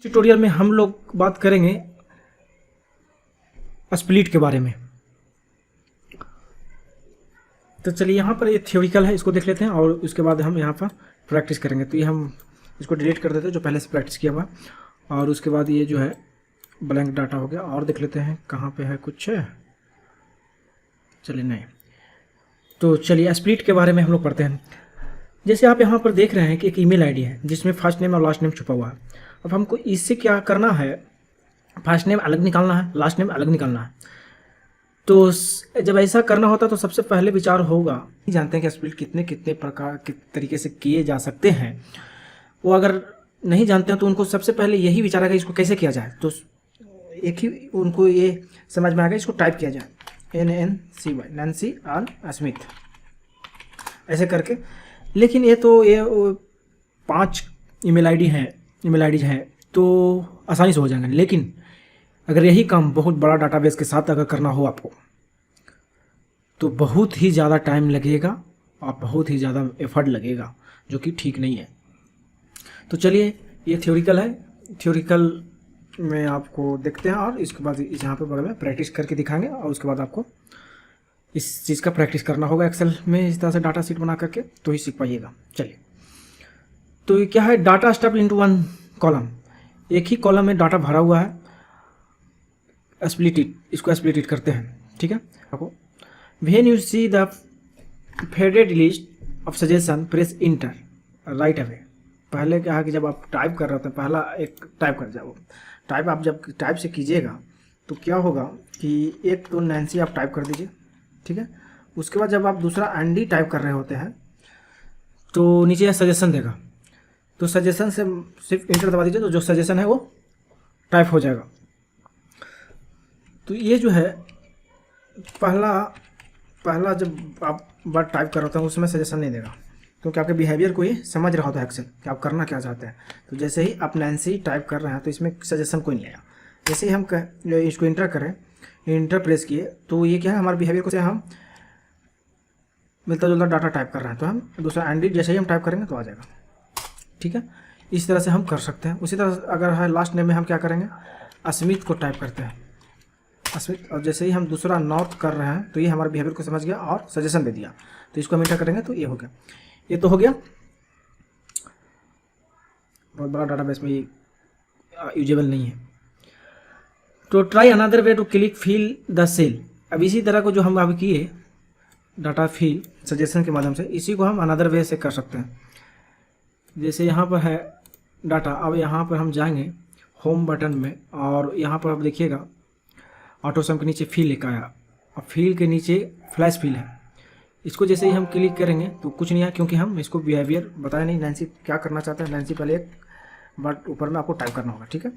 Tutorial में हम लोग बात करेंगे स्प्लिट के बारे में। तो चलिए यहाँ पर ये थ्योरिकल है, इसको देख लेते हैं और उसके बाद हम यहाँ पर प्रैक्टिस करेंगे। तो ये हम इसको डिलीट कर देते हैं जो पहले से प्रैक्टिस किया हुआ, और उसके बाद ये जो है ब्लैंक डाटा हो गया। और देख लेते हैं कहाँ पे है, कुछ है, चलिए नहीं। तो चलिए स्प्लिट के बारे में हम लोग पढ़ते हैं। जैसे आप यहाँ पर देख रहे हैं कि एक ईमेल आईडी है जिसमें फर्स्ट नेम और लास्ट नेम छुपा हुआ है। अब हमको इससे क्या करना है, फर्स्ट नेम अलग निकालना है, लास्ट नेम अलग निकालना है। तो जब ऐसा करना होता है तो सबसे पहले विचार होगा, जानते हैं कि स्प्लिट कितने कितने प्रकार के तरीके से किए जा सकते हैं। वो अगर नहीं जानते हैं तो उनको सबसे पहले यही विचार आएगा इसको कैसे किया जाए। तो एक ही उनको ये समझ में आ गया, इसको टाइप किया जाए NANCY, नैन्सी आल स्मिथ, ऐसे करके। लेकिन ये 5 ईमेल आईडीज हैं तो आसानी से हो जाएंगे। लेकिन अगर यही काम बहुत बड़ा डाटाबेस के साथ अगर करना हो आपको, तो बहुत ही ज़्यादा टाइम लगेगा और बहुत ही ज़्यादा एफर्ट लगेगा, जो कि ठीक नहीं है। तो चलिए, ये थ्योरिकल है, थ्योरिकल में आपको देखते हैं और इसके बाद यहाँ पे बगल में प्रैक्टिस करके दिखाएंगे। और उसके बाद आपको इस चीज़ का प्रैक्टिस करना होगा एक्सेल में, इस तरह से डाटा शीट बना करके, तो ही सीख पाइएगा। चलिए, तो ये क्या है, data stuff into one column. एक ही कॉलम में डाटा भरा हुआ है, स्प्लिट इट, इसको स्प्लिट इट करते हैं। ठीक है, आपको when you see the faded list of suggestion press inter right away. पहले क्या है कि जब आप टाइप कर रहे होते हैं, पहला एक टाइप कर जाओ, टाइप आप जब टाइप से कीजिएगा तो क्या होगा कि एक तो नैन्सी आप टाइप कर दीजिए, ठीक है। उसके बाद जब आप दूसरा एंडी टाइप कर रहे होते हैं तो नीचे सजेशन देगा, तो सजेशन से सिर्फ इंटर दबा दीजिए, तो जो सजेशन है वो टाइप हो जाएगा। तो ये जो है पहला जब आप वर्ड टाइप कर रहे होते हैं उसमें सजेशन नहीं देगा, क्योंकि आपके बिहेवियर को ये समझ रहा होता है एक्सेल कि आप करना क्या चाहते हैं। तो जैसे ही आप नैन्सी टाइप कर रहे हैं तो इसमें सजेशन कोई नहीं आया। जैसे ही हम इसको इंटर करें, इंटर प्रेस किए, तो ये क्या है, हमारे बिहेवियर को से हम मिलता जुलता डाटा टाइप कर रहे हैं, तो हम दूसरा एंडी जैसे ही हम टाइप करेंगे तो आ जाएगा। ठीक है, इस तरह से हम कर सकते हैं। उसी तरह अगर है लास्ट नेम में हम क्या करेंगे, स्मिथ को टाइप करते हैं, स्मिथ, और जैसे ही हम दूसरा नॉर्थ कर रहे हैं तो ये हमारे बिहेवियर को समझ गया और सजेशन दे दिया। तो इसको हम इंटर करेंगे तो ये हो गया। ये तो हो गया, बहुत बड़ा डाटाबेस में ये यूजेबल नहीं है। तो try another way to click fill the cell. अब इसी तरह को जो हम अभी किए डाटा फिल सजेशन के माध्यम से, इसी को हम अनदर वे से कर सकते हैं। जैसे यहाँ पर है डाटा, अब यहाँ पर हम जाएंगे होम बटन में, और यहाँ पर आप देखिएगा ऑटो सम के नीचे फिल लिखा है, और फिल के नीचे फ्लैश फिल है। इसको जैसे ही हम क्लिक करेंगे तो कुछ नहीं है, क्योंकि हम इसको बिहेवियर बताया नहीं, नैन्सी क्या करना चाहता है। नैन्सी पहले एक वर्ड ऊपर में आपको टाइप करना होगा, ठीक है।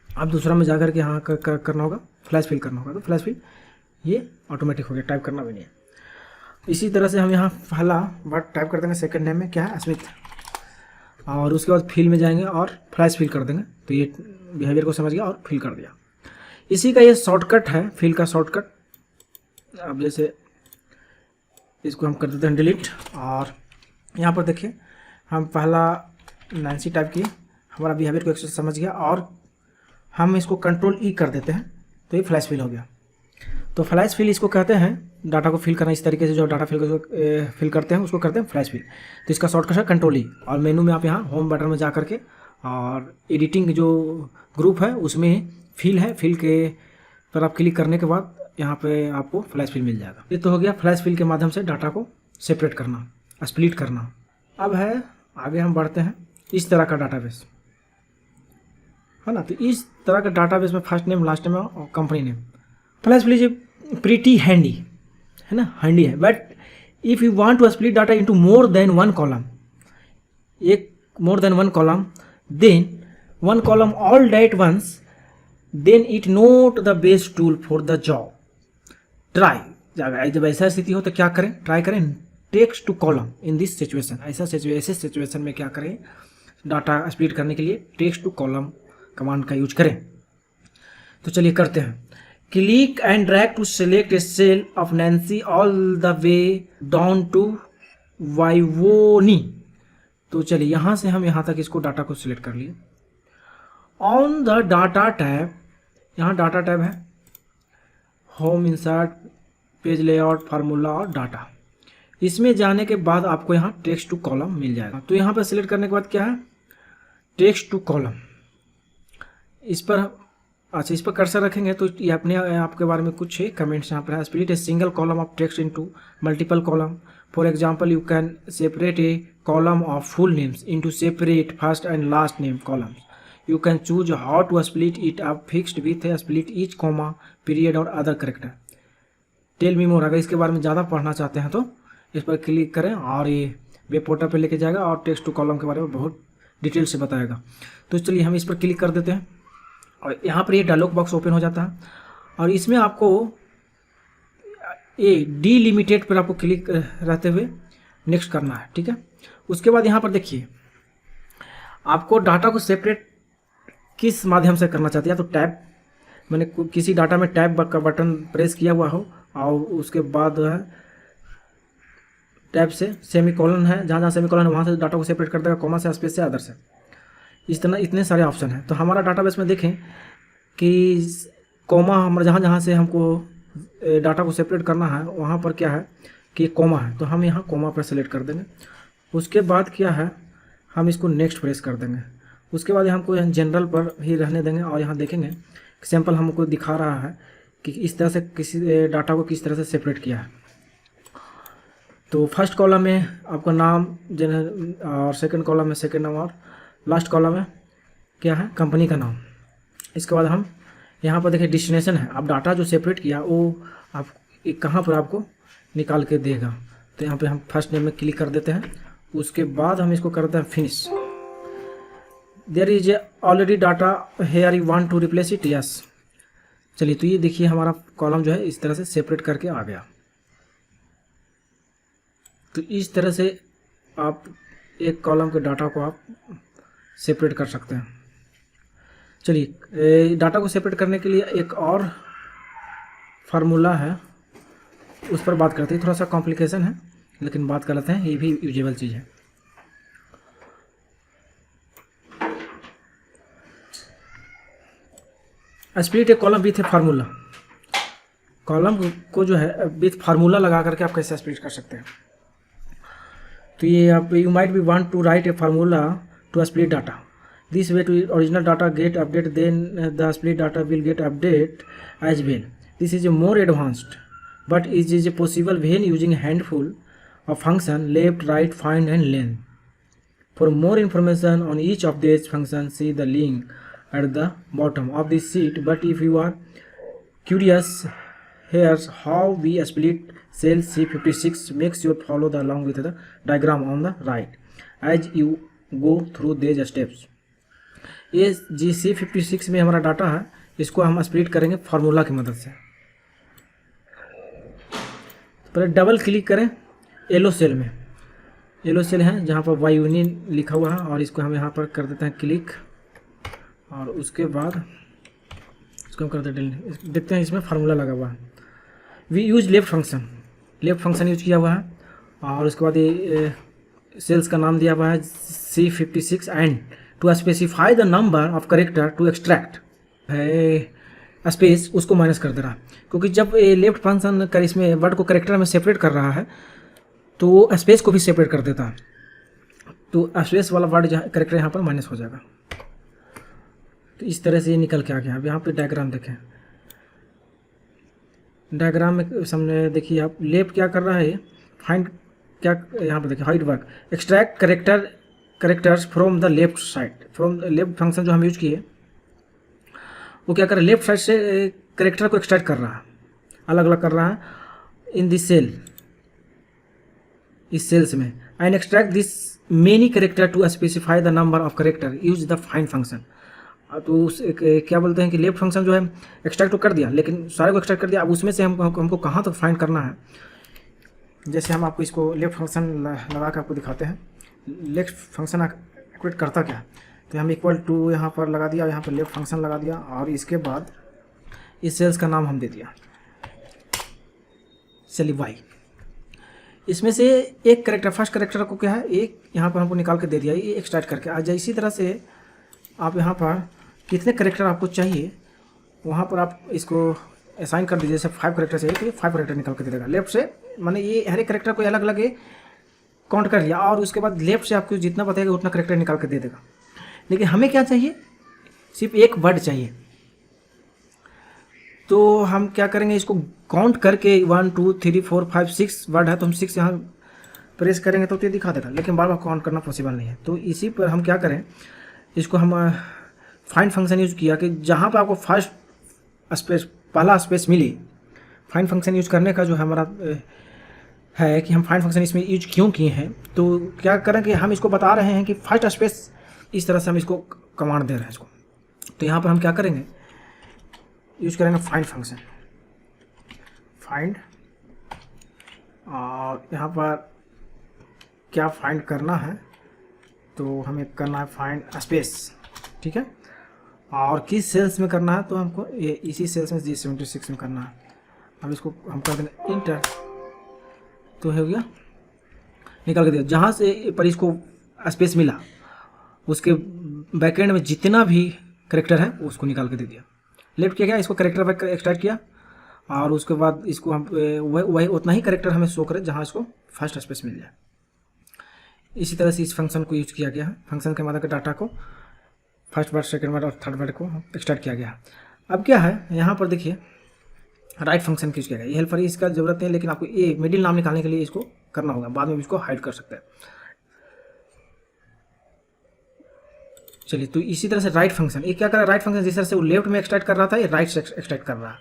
अब दूसरा में जाकर के यहाँ करना होगा, फ्लैश फिल करना होगा, तो फ्लैश फिल ये ऑटोमेटिक हो गया, टाइप करना भी नहीं है। इसी तरह से हम यहाँ पहला वर्ड टाइप कर देंगे, सेकंड नेम में क्या है, स्मिथ, और उसके बाद फिल में जाएंगे और फ्लैश फिल कर देंगे, तो ये बिहेवियर को समझ गया और फिल कर दिया। इसी का ये शॉर्टकट है, फिल का शॉर्टकट। अब जैसे इसको हम कर देते हैं डिलीट, और यहाँ पर देखिए हम पहला नैन्सी टाइप किए, हमारा बिहेवियर को एक्सेल समझ गया, और हम इसको कंट्रोल ई कर देते हैं तो ये फ्लैश फिल हो गया। तो फ्लैश फिल इसको कहते हैं, डाटा को फिल करना इस तरीके से, जो डाटा फिल करते हैं उसको करते हैं फ्लैश फिल। तो इसका शॉर्टकट है कंट्रोल ई, और मेनू में आप यहाँ होम बटन में जा करके और एडिटिंग जो ग्रुप है उसमें फिल है, फिल के पर आप क्लिक करने के बाद यहाँ पे आपको फ्लैश फिल मिल जाएगा। ये तो हो गया फ्लैश फिल के माध्यम से डाटा को सेपरेट करना, स्प्लिट करना। अब है आगे हम बढ़ते हैं, इस तरह का डाटाबेस है ना। तो इस तरह का डाटाबेस में फर्स्ट नेम, लास्ट नेम और company name. Flash fill is pretty handy, है ना, हैंडी है। But if you want to split data into more than one column, एक more than one column, then one column all at once, then it not the best tool for the job. Try, जब ऐसा स्थिति हो तो क्या करें, try करें text to column in this situation. ऐसे सिचुएशन में क्या करें, डाटा स्प्लिट करने के लिए टेक्स्ट टू कॉलम कमांड का यूज करें। तो चलिए करते हैं। Click and drag to select a cell of Nancy all the way down to Yvonne. तो चलिए यहाँ से हम यहाँ तक इसको डाटा को सिलेक्ट कर लिए, ऑन द डाटा टैब, यहाँ डाटा टैब है, home, insert, page layout, formula और डाटा। इसमें जाने के बाद आपको यहाँ टेक्स्ट टू कॉलम मिल जाएगा। तो यहाँ पर सिलेक्ट करने के बाद क्या है, टेक्स्ट टू कॉलम, इस पर अच्छा इस पर कर्सर रखेंगे तो ये अपने आपके बारे में कुछ कमेंट्स यहाँ पर है। Split a single column of text into multiple column. For example you can separate A column of full names into separate first and last name columns. You can choose how to split it up fixed with a split each comma, period और other character. Tell me मोर, अगर इसके बारे में ज़्यादा पढ़ना चाहते हैं तो इस पर क्लिक करें और ये वेब पोर्टल पर लेके जाएगा और टेक्स्ट टू कॉलम के बारे में बहुत डिटेल से बताएगा। तो चलिए हम इस पर क्लिक कर देते हैं और यहाँ पर ये डायलॉग बॉक्स ओपन हो जाता है और इसमें आपको ये डिलिमिटेड पर आपको क्लिक रहते हुए नेक्स्ट करना है, ठीक है। उसके बाद यहाँ पर देखिए आपको डाटा को सेपरेट किस माध्यम से करना चाहते हैं, तो टैब, मैंने किसी डाटा में टैब का बटन प्रेस किया हुआ हो और उसके बाद है टैब से सेमीकोलन है, जहाँ जहाँ सेमीकोलन है वहाँ से डाटा को सेपरेट कर देगा, कॉमा से, स्पेस से, अदर से, इस तरह इतने सारे ऑप्शन हैं। तो हमारा डाटाबेस में देखें कि कॉमा हमारा जहाँ जहाँ से हमको डाटा को सेपरेट करना है वहाँ पर क्या है कि कॉमा है, तो हम यहाँ कॉमा पर सेलेक्ट कर देंगे। उसके बाद क्या है, हम इसको नेक्स्ट प्रेस कर देंगे। उसके बाद हमको यहाँ जनरल पर ही रहने देंगे और यहाँ देखेंगे सैंपल हमको दिखा रहा है कि इस तरह से किसी डाटा को किस तरह से सेपरेट किया है। तो फर्स्ट कॉलम में आपका नाम और सेकंड कॉलम में सेकंड नाम और लास्ट कॉलम में क्या है, कंपनी का नाम। इसके बाद हम यहाँ पर देखिए डेस्टिनेशन है, आप डाटा जो सेपरेट किया वो आप कहाँ पर आपको निकाल के देगा। तो यहाँ पे हम फर्स्ट नेम में क्लिक कर देते हैं। उसके बाद हम इसको करते हैं finish. There is already data here, you want to replace it, yes. चलिए तो ये देखिए हमारा कॉलम जो है इस तरह से सेपरेट करके आ गया। तो इस तरह से आप एक कॉलम के डाटा को आप सेपरेट कर सकते हैं। चलिए डाटा को सेपरेट करने के लिए एक और फार्मूला है, उस पर बात करते हैं। थोड़ा सा कॉम्प्लिकेशन है लेकिन बात कर लेते हैं, ये भी यूजेबल चीज़ है। Split A column with A formula, column को जो है विथ फार्मूला लगा करके आप कैसे स्प्लिट कर सकते हैं। तो ये आप you might be want to write a formula to split data, this way to original data get update, then the split data will get update as well. This is a more advanced but it is possible when using a handful of function left, right, find and len. For more information on each of these functions, see the link at the bottom of this sheet. But if you are curious, here's how we split cell C56. Make sure follow the along with the diagram on the right as you go through these steps. ये C56 में हमारा data है, इसको हम split करेंगे formula की मदद से। पहले डबल क्लिक करें येलो सेल में, येलो सेल है जहाँ पर वाई यूनियन लिखा हुआ है और इसको हम यहाँ पर कर देते हैं क्लिक और उसके बाद इसको हम कर देते हैं, देखते हैं इसमें फार्मूला लगा हुआ है। We use left function use किया हुआ है और उसके बाद ये सेल्स का नाम दिया हुआ है C56 and to specify the number of character to extract है स्पेस, उसको माइनस कर दे रहा है क्योंकि जब ये लेफ्ट फंक्शन कर इसमें वर्ड को करेक्टर में सेपरेट कर रहा है तो स्पेस को भी सेपरेट कर देता है, तो स्पेस वाला वर्ड जहाँ करेक्टर यहाँ पर माइनस हो जाएगा। तो इस तरह से ये निकल के आ गया। अब यहाँ पे डायग्राम देखें, डायग्राम में सामने देखिए आप लेफ्ट क्या कर रहा है, फाइंड क्या यहाँ पर देखिए hide work extract characters from the left side, from left function जो हम यूज किए वो क्या कर रहा है, लेफ्ट साइड से करेक्टर को एक्सट्रैक्ट कर रहा है, अलग अलग कर रहा है इन दिस सेल, इस सेल्स में। And extract this many character to specify the number of character use the find function. तो क्या बोलते हैं कि लेफ्ट फंक्शन जो है एक्सट्रैक्ट तो कर दिया लेकिन सारे को एक्सट्रैक्ट कर दिया, अब उसमें से हमको कहाँ तक फाइंड करना है। जैसे हम आपको इसको लेफ्ट फंक्शन लगा कर आपको दिखाते हैं, लेफ्ट फंक्शन एक्टिवेट करता क्या है। तो हम इक्वल टू यहाँ पर लगा दिया, यहाँ पर लेफ्ट फंक्शन लगा दिया और इसके बाद इस सेल्स का नाम हम दे दिया चलिए वाई। इसमें से एक करेक्टर, फर्स्ट करेक्टर को क्या है एक यहाँ पर हमको निकाल के दे दिया, ये एक्सट्रैक्ट करके। आज इसी तरह से आप यहाँ पर कितने करेक्टर आपको चाहिए वहाँ पर आप इसको असाइन कर दीजिए। जैसे 5 करेक्टर चाहिए तो ये 5 करेक्टर निकाल के दे देगा लेफ्ट से, माने ये हर एक करेक्टर को अलग अलग काउंट कर लिया और उसके बाद लेफ्ट से आपको जितना बताएगा उतना करेक्टर निकाल के दे देगा। लेकिन हमें क्या चाहिए, सिर्फ एक वर्ड चाहिए। तो हम क्या करेंगे, इसको काउंट करके 1 2 3 4 5 6 वर्ड है तो हम 6 यहाँ प्रेस करेंगे तो ये दिखा देगा, लेकिन बार बार काउंट करना पॉसिबल नहीं है। तो इसी पर हम क्या करें, इसको हम फाइंड फंक्शन यूज़ किया कि जहाँ पर आपको फर्स्ट स्पेस पहला स्पेस मिले, फाइंड फंक्शन यूज़ करने का जो हमारा है कि हम फाइंड फंक्शन इसमें यूज क्यों किए हैं। तो क्या करें कि हम इसको बता रहे हैं कि फर्स्ट स्पेस इस तरह से हम इसको कमांड दे रहे हैं इसको। तो यहाँ पर हम क्या करेंगे, यूज करेंगे फाइंड फंक्शन, फाइंड, और यहाँ पर क्या फाइंड करना है तो हमें करना है फाइंड स्पेस, ठीक है। और किस सेल्स में करना है तो हमको ये इसी सेल्स में G76 में करना है। अब इसको हम कर देंगे इंटर, तो हो गया, निकाल के दिया। जहाँ से पर इसको स्पेस मिला उसके बैकएंड में जितना भी करेक्टर है उसको निकाल के दे दिया। लेफ्ट किया गया, इसको करेक्टर पर एक्सट्रैक्ट किया और उसके बाद इसको हम वही उतना ही करेक्टर हमें शो करे जहाँ इसको फर्स्ट स्पेस मिल जाए। इसी तरह से इस फंक्शन को यूज किया गया है। फंक्शन के मदद से डाटा को फर्स्ट वर्ड, सेकंड वर्ड और थर्ड वर्ड को एक्सट्रैक्ट किया गया। अब क्या है, यहाँ पर देखिए राइट फंक्शन यूज किया गया। ये हेल्पर इसका जरूरत नहीं है, लेकिन आपको ये मिडिल नाम निकालने के लिए इसको करना होगा, बाद में इसको हाइड कर सकते हैं। चलिए, तो इसी तरह से राइट फंक्शन, ये क्या कर रहा है, राइट फंक्शन जिस तरह से वो लेफ्ट में एक्सट्रैक्ट कर रहा था ये राइट से एक्सट्रैक्ट कर रहा है।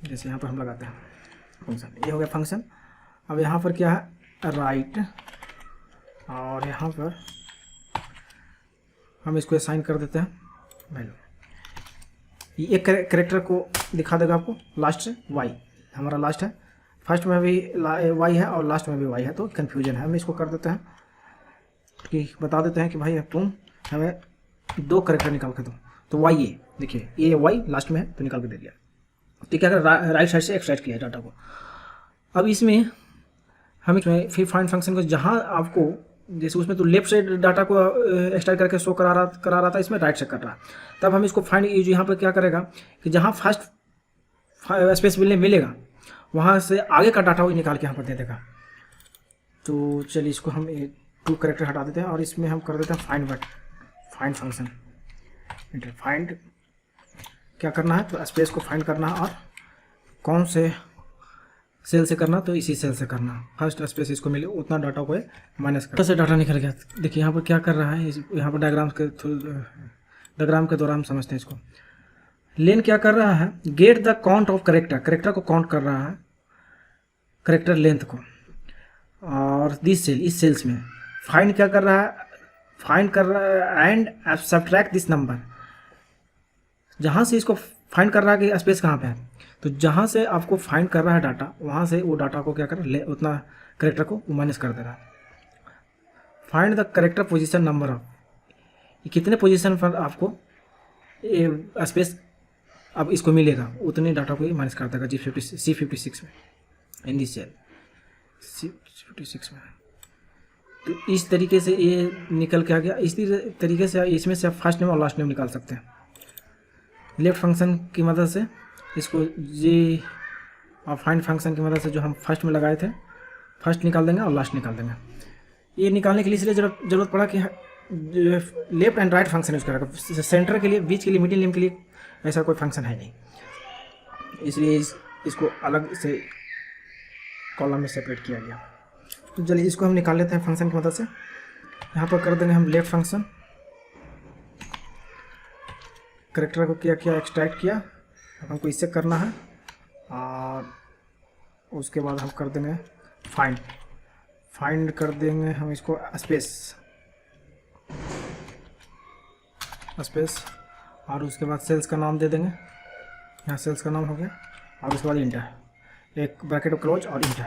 जैसे यहाँ पर हम लगाते हैं फंक्शन, ये हो गया फंक्शन। अब यहाँ पर क्या है, राइट, और यहाँ पर हम इसको असाइन कर देते हैं वैल्यू। ये एक करेक्टर को दिखा देगा आपको लास्ट से, वाई हमारा लास्ट है, फर्स्ट में भी वाई है और लास्ट में भी वाई है, तो कन्फ्यूजन है। हम इसको कर देते हैं कि बता देते हैं कि भाई तुम हमें 2 करेक्टर निकाल के दो। तो वाई, ये देखिए ये वाई लास्ट में है तो निकाल के दे दिया। तो क्या कर राइट साइड से एक्सट्रैक्ट किया डाटा को। अब इसमें हम इसमें फिर फाइंड फंक्शन को जहाँ आपको जैसे उसमें तो लेफ्ट साइड डाटा को एक्सट्रैक्ट करके शो करा रहा था, इसमें राइट से कर रहा। तब हम इसको फाइंड यहाँ पर क्या करेगा कि जहाँ फर्स्ट स्पेस मिलेगा वहाँ से आगे का डाटा वो निकाल के यहाँ पर दे देगा। तो चलिए इसको हम 2 करेक्टर हटा देते हैं और इसमें हम कर देते हैं find word, find function, inter find क्या करना है तो स्पेस को फाइंड करना है और कौन से सेल से करना, तो इसी सेल से करना। फर्स्ट स्पेस इसको मिले उतना डाटा को माइनस कर, से डाटा निकल गया। देखिए यहाँ पर क्या कर रहा है, यहाँ पर डायग्राम के द्वारा हम समझते हैं इसको। लेन क्या कर रहा है, get the count of character, character को काउंट कर रहा है, करेक्टर लेंथ को। और दिस सेल, इस सेल्स में फाइंड क्या कर रहा है, फाइंड कर रहा है एंड सब्ट्रैक्ट दिस नंबर। जहाँ से इसको फाइंड कर रहा है कि स्पेस कहाँ पे है, तो जहाँ से आपको फाइंड कर रहा है डाटा वहाँ से वो डाटा को क्या कर ले उतना करेक्टर को माइनस कर दे रहा है। Find the character position number of, कितने पोजीशन पर आपको स्पेस अब इसको मिलेगा उतने डाटा को ये माइनस कर देगा C56 में, इन दिस सेल C56 में। तो इस तरीके से ये निकल के आ गया। इसी तरीके से इसमें से आप फर्स्ट नेम और लास्ट नेम निकाल सकते हैं लेफ्ट फंक्शन की मदद से। इसको जी और फाइंड फंक्शन की मदद से जो हम फर्स्ट में लगाए थे फर्स्ट निकाल देंगे और लास्ट निकाल देंगे। ये निकालने के लिए इसलिए जरूरत पड़ा कि left and right function use करेगा, सेंटर के लिए, बीच के लिए, मिडिल नेम के लिए ऐसा कोई फंक्शन है नहीं, इसलिए इसको अलग से कॉलम में सेपरेट किया गया। तो चलिए इसको हम निकाल लेते हैं फंक्शन की मदद से। यहाँ पर कर देंगे हम लेफ्ट फंक्शन, करेक्टर को किया एक्सट्रैक्ट किया, अब हमको इससे करना है और उसके बाद हम कर देंगे फाइंड कर देंगे हम इसको स्पेस और उसके बाद सेल्स का नाम दे देंगे, यहाँ सेल्स का नाम हो गया और उसके बाद इंटर, एक ब्रैकेट क्लोज और इंटर।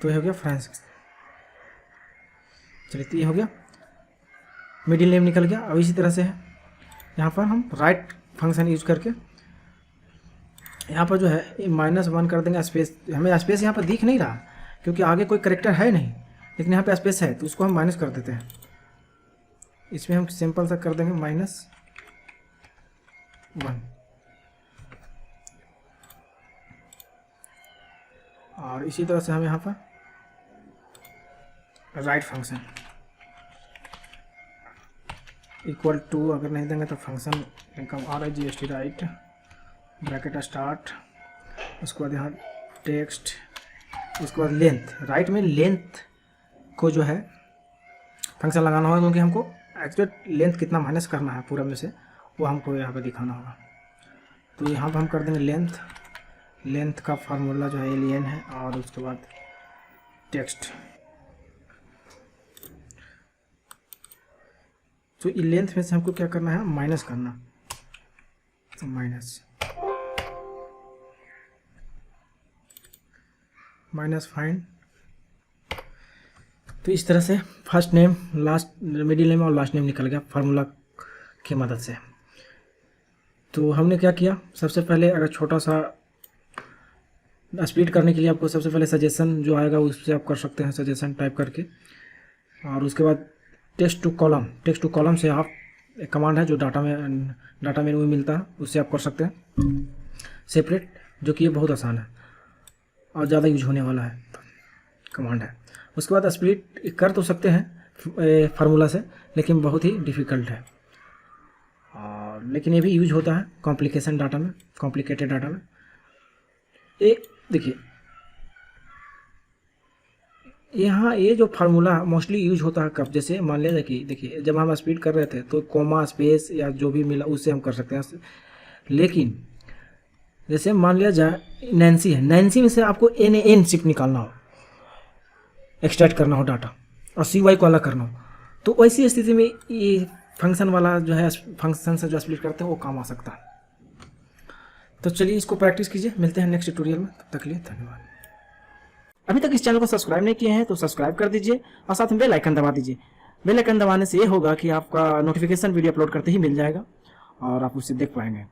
तो ये हो गया फ्रेंड्स। चलिए तो ये हो गया, मिडिल नेम निकल गया। अब इसी तरह से है यहाँ पर हम राइट फंक्शन यूज करके यहाँ पर जो है -1 कर देंगे स्पेस। हमें स्पेस यहाँ पर दिख नहीं रहा क्योंकि आगे कोई करेक्टर है नहीं, लेकिन यहाँ पे स्पेस है तो उसको हम माइनस कर देते हैं। इसमें हम सिंपल सा कर देंगे -1 और इसी तरह से हम यहाँ पर राइट फंक्शन इक्वल टू अगर नहीं देंगे तो फंक्शन इनकम आ रहा है GST राइट ब्रैकेट स्टार्ट, उसके बाद यहाँ टेक्स्ट, उसके बाद लेंथ। राइट में लेंथ को जो है फंक्शन लगाना होगा क्योंकि हमको एक्चुअल लेंथ कितना माइनस करना है पूरा में से वो हमको यहाँ पे दिखाना होगा। तो यहाँ पर हम कर देंगे लेंथ का फार्मूला जो है LN है और उसके बाद टेक्स्ट। तो लेंथ में से हमको क्या करना है माइनस करना, तो माइनस फाइंड। तो इस तरह से first name last middle name और लास्ट नेम निकल गया फार्मूला की मदद से। तो हमने क्या किया, सबसे पहले अगर छोटा सा स्प्लिट करने के लिए आपको सबसे पहले सजेशन जो आएगा उससे आप कर सकते हैं, सजेशन टाइप करके। और उसके बाद टेक्स्ट टू कॉलम से आप एक कमांड है जो डाटा मेनू में मिलता है, उससे आप कर सकते हैं सेपरेट, जो कि ये बहुत आसान है और ज़्यादा यूज होने वाला है कमांड है। उसके बाद स्प्लिट कर तो सकते हैं फार्मूला से, लेकिन बहुत ही डिफ़िकल्ट है। और लेकिन ये भी यूज होता है कॉम्प्लिकेटेड डाटा में। एक देखिए यहाँ ये जो फार्मूला मोस्टली यूज होता है कब, जैसे मान लिया कि देखिए जब हम स्प्लिट कर रहे थे तो कॉमा स्पेस या जो भी मिला उससे हम कर सकते हैं। लेकिन जैसे मान लिया जाए नैन्सी है, नैन्सी में से आपको NaN शिफ्ट निकालना हो, एक्सट्रैक्ट करना हो डाटा और CY को अलग करना हो, तो वैसी स्थिति में ये फंक्शन वाला जो है फंक्शन से जो स्प्लिट करते हैं वो काम आ सकता है। तो चलिए इसको प्रैक्टिस कीजिए, मिलते हैं नेक्स्ट ट्यूटोरियल में, तब तक के लिए धन्यवाद। अभी तक इस चैनल को सब्सक्राइब नहीं किए हैं तो सब्सक्राइब कर दीजिए और साथ में बेल आइकन दबा दीजिए। बेल आइकन दबाने से ये होगा कि आपका नोटिफिकेशन वीडियो अपलोड करते ही मिल जाएगा और आप उसे देख पाएंगे।